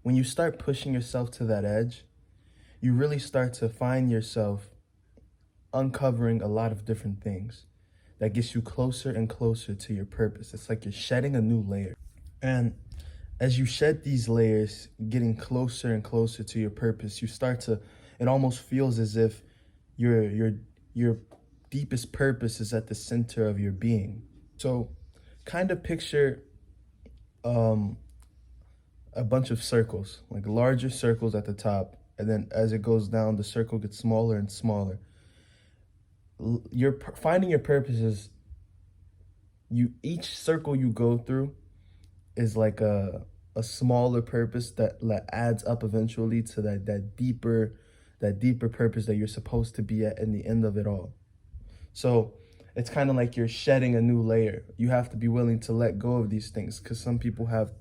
when you start pushing yourself to that edge, you really start to find yourself uncovering a lot of different things that gets you closer and closer to your purpose. It's like you're shedding a new layer. And as you shed these layers, getting closer and closer to your purpose, you start to, it almost feels as if your deepest purpose is at the center of your being. So kind of picture um, a bunch of circles, like larger circles at the top, and then as it goes down, the circle gets smaller and smaller. You're finding your purpose is each circle you go through is like a smaller purpose that adds up eventually to that deeper purpose that you're supposed to be at in the end of it all. So it's kind of like you're shedding a new layer. You have to be willing to let go of these things, because some people have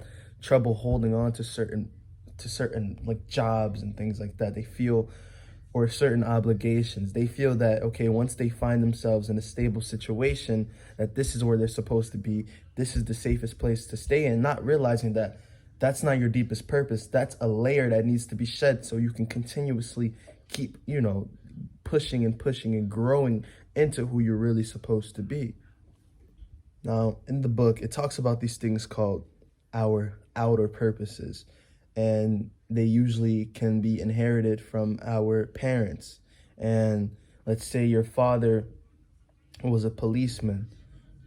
trouble holding on to certain like jobs and things like that. They feel, or certain obligations. They feel that, okay, once they find themselves in a stable situation, that this is where they're supposed to be. This is the safest place to stay in, not realizing that that's not your deepest purpose. That's a layer that needs to be shed so you can continuously keep, pushing and pushing and growing into who you're really supposed to be. Now, in the book, it talks about these things called our outer purposes, and they usually can be inherited from our parents. And let's say your father was a policeman.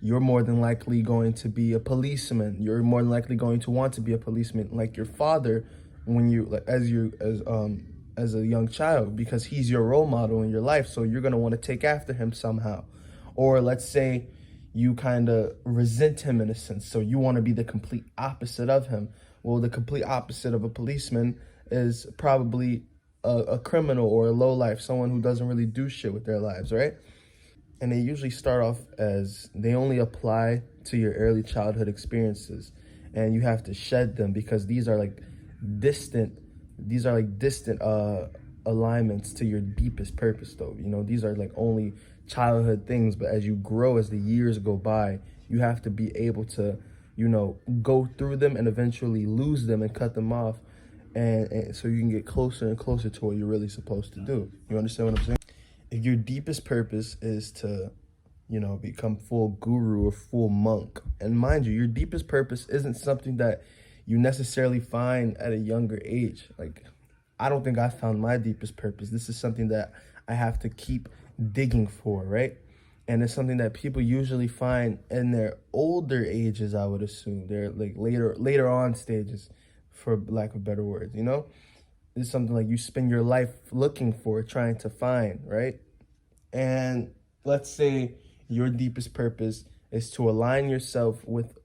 You're more than likely going to be a policeman. You're more than likely going to want to be a policeman like your father when as a young child, because he's your role model in your life. So you're going to want to take after him somehow. Or let's say you kind of resent him in a sense, so you want to be the complete opposite of him. Well, the complete opposite of a policeman is probably a criminal or a lowlife, someone who doesn't really do shit with their lives, right? And they usually start off as they only apply to your early childhood experiences, and you have to shed them because these are like distant alignments to your deepest purpose, though. These are like only childhood things, but as you grow, as the years go by, you have to be able to go through them and eventually lose them and cut them off, and so you can get closer and closer to what you're really supposed to do. You understand what I'm saying? If your deepest purpose is to become full guru or full monk, and mind you, your deepest purpose isn't something that you necessarily find at a younger age. Like, I don't think I found my deepest purpose. This is something that I have to keep digging for, right? And it's something that people usually find in their older ages, I would assume. They're like later on stages, for lack of better words, It's something like you spend your life looking for, trying to find, right? And let's say your deepest purpose is to align yourself with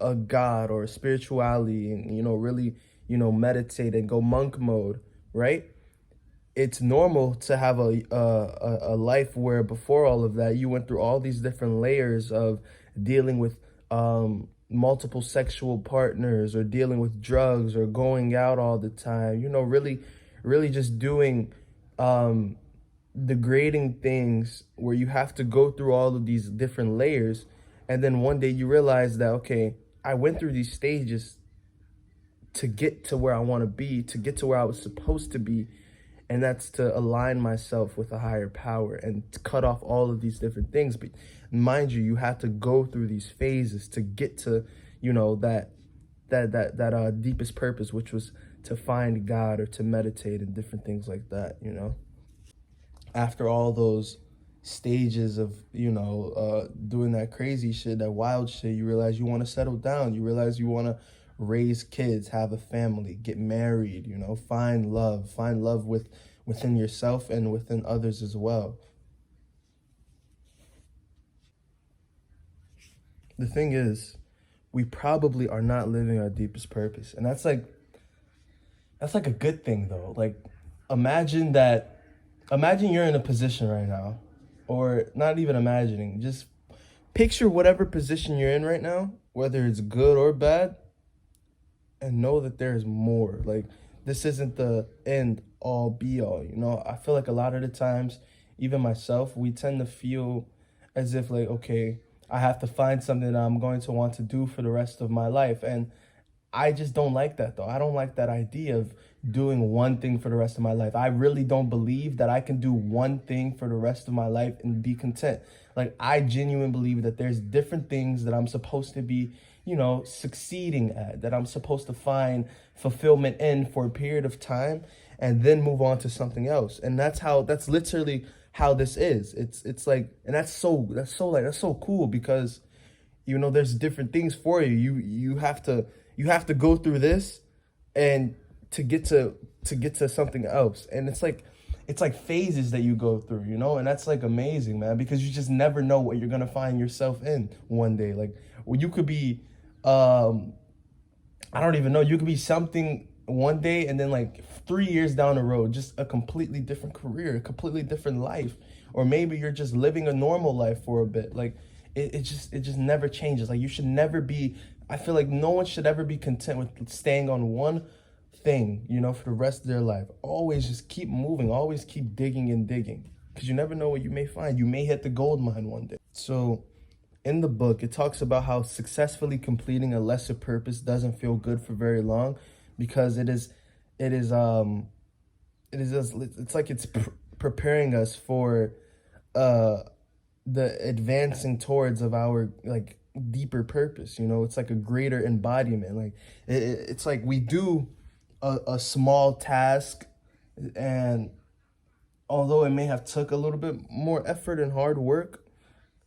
a God or a spirituality, and, really, meditate and go monk mode, right? It's normal to have a life where before all of that, you went through all these different layers of dealing with multiple sexual partners, or dealing with drugs, or going out all the time, really just doing degrading things where you have to go through all of these different layers. And then one day you realize that, okay, I went through these stages to get to where I want to be, to get to where I was supposed to be. And that's to align myself with a higher power and to cut off all of these different things. But mind you, you have to go through these phases to get to, that deepest purpose, which was to find God or to meditate and different things like that, After all those stages of, doing that crazy shit, that wild shit, you realize you want to settle down. You realize you want to raise kids, have a family, get married, find love within yourself and within others as well. The thing is, we probably are not living our deepest purpose. And that's like a good thing, though. Like, imagine you're in a position right now, or not even imagining, just picture whatever position you're in right now, whether it's good or bad, and know that there's more. Like, this isn't the end all be all, I feel like a lot of the times, even myself, we tend to feel as if like, okay, I have to find something that I'm going to want to do for the rest of my life. And I just don't like that though. I don't like that idea of doing one thing for the rest of my life. I really don't believe that I can do one thing for the rest of my life and be content. Like, I genuinely believe that there's different things that I'm supposed to be, succeeding at, that I'm supposed to find fulfillment in for a period of time and then move on to something else. And that's literally how this is. It's like, and that's so cool because there's different things for you. You have to go through this and to get to something else. And it's like phases that you go through, and that's like amazing, man, because you just never know what you're gonna find yourself in one day. Like, well, you could be I don't even know, you could be something one day and then like 3 years down the road, just a completely different career, a completely different life. Or maybe you're just living a normal life for a bit. Like, it just never changes. Like, you should never be, I feel like no one should ever be content with staying on one thing, for the rest of their life. Always just keep moving, always keep digging and digging. Because you never know what you may find. You may hit the gold mine one day. So in the book, it talks about how successfully completing a lesser purpose doesn't feel good for very long, because it's like it's preparing us for uh the advancing towards of our like deeper purpose. It's like a greater embodiment. Like, it's like we do a small task, and although it may have took a little bit more effort and hard work,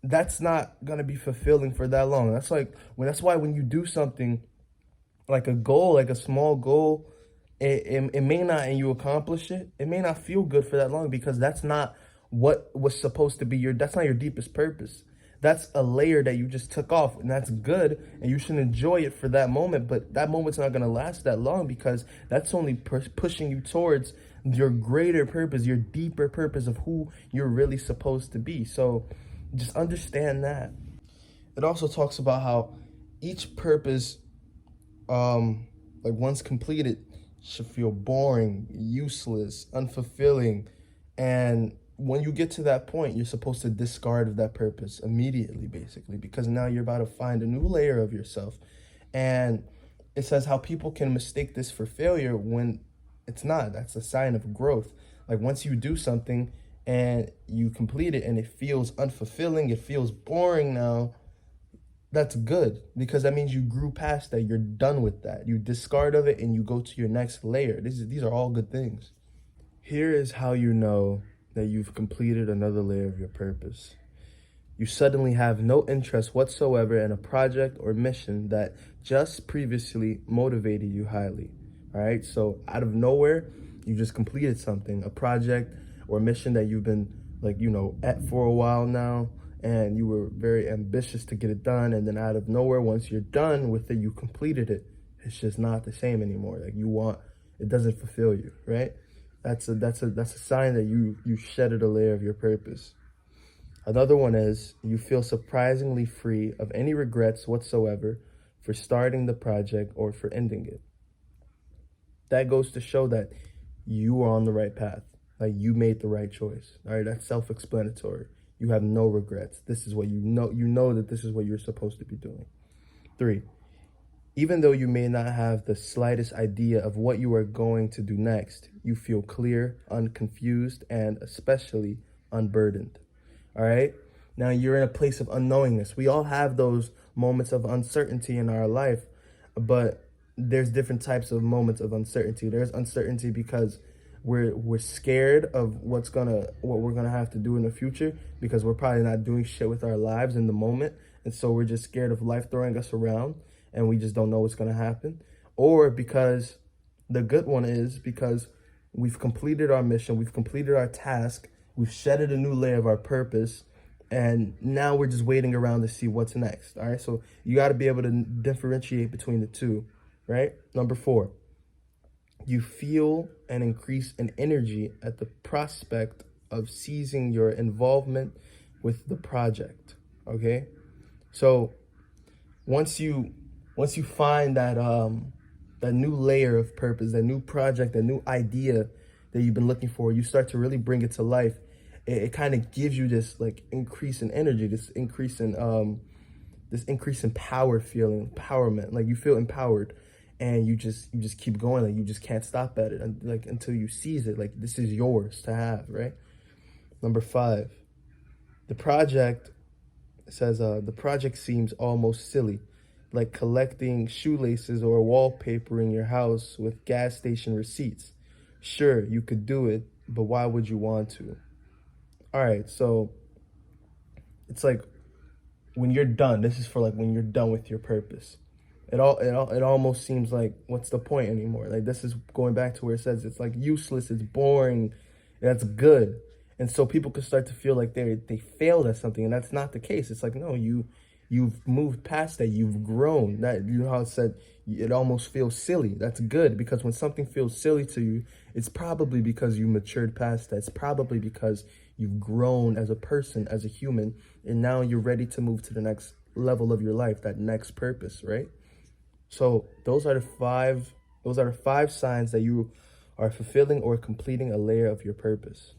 that's not gonna be fulfilling for that long. That's why when you do something like a goal, like a small goal, it may not, and you accomplish it, it may not feel good for that long, because that's not what was supposed to be that's not your deepest purpose. That's a layer that you just took off, and that's good, and you should enjoy it for that moment, but that moment's not going to last that long, because that's only pushing you towards your greater purpose, your deeper purpose of who you're really supposed to be. So just understand that. It also talks about how each purpose, like once completed, should feel boring, useless, unfulfilling. And when you get to that point, you're supposed to discard that purpose immediately, basically, because now you're about to find a new layer of yourself. And it says how people can mistake this for failure when it's not. That's a sign of growth. Like, once you do something and you complete it and it feels unfulfilling, it feels boring now, that's good, because that means you grew past that. You're done with that. You discard of it and you go to your next layer. These are all good things. Here is how you know that you've completed another layer of your purpose. You suddenly have no interest whatsoever in a project or mission that just previously motivated you highly. All right, so out of nowhere, you just completed something, a project or mission that you've been at for a while now, and you were very ambitious to get it done. And then out of nowhere, once you're done with it, you completed it. It's just not the same anymore. Like, it doesn't fulfill you, right? That's a sign that you shedded a layer of your purpose. Another one is you feel surprisingly free of any regrets whatsoever for starting the project or for ending it. That goes to show that you are on the right path. Like, you made the right choice. All right, that's self-explanatory. You have no regrets. This is what you know. You know that this is what you're supposed to be doing. 3, even though you may not have the slightest idea of what you are going to do next, you feel clear, unconfused, and especially unburdened. All right? Now, you're in a place of unknowingness. We all have those moments of uncertainty in our life, but there's different types of moments of uncertainty. There's uncertainty because we're scared of what we're gonna have to do in the future, because we're probably not doing shit with our lives in the moment, and so we're just scared of life throwing us around, and we just don't know what's gonna happen. Or because the good one is because we've completed our mission, we've completed our task, we've shedded a new layer of our purpose, and now we're just waiting around to see what's next. All right, so you got to be able to differentiate between the two, right? Number 4. You feel an increase in energy at the prospect of seizing your involvement with the project. Okay, so once you find that that new layer of purpose, that new project, that new idea that you've been looking for, you start to really bring it to life. It kind of gives you this like increase in energy, this increase in power feeling, empowerment. Like, you feel empowered. and you just keep going, like you just can't stop at it, and like until you seize it, like this is yours to have, right? Number 5, the project says the project seems almost silly, like collecting shoelaces or wallpapering your house with gas station receipts. Sure, you could do it, but why would you want to? All right, so it's like when you're done, this is for like when you're done with your purpose. It almost seems like what's the point anymore? Like this is going back to where it says it's like useless, it's boring, that's good. And so people could start to feel like they failed at something, and that's not the case. It's like no, you've moved past that, you've grown. That you know how it said it almost feels silly. That's good, because when something feels silly to you, it's probably because you matured past that. It's probably because you've grown as a person, as a human, and now you're ready to move to the next level of your life, that next purpose, right? So those are the five signs that you are fulfilling or completing a layer of your purpose.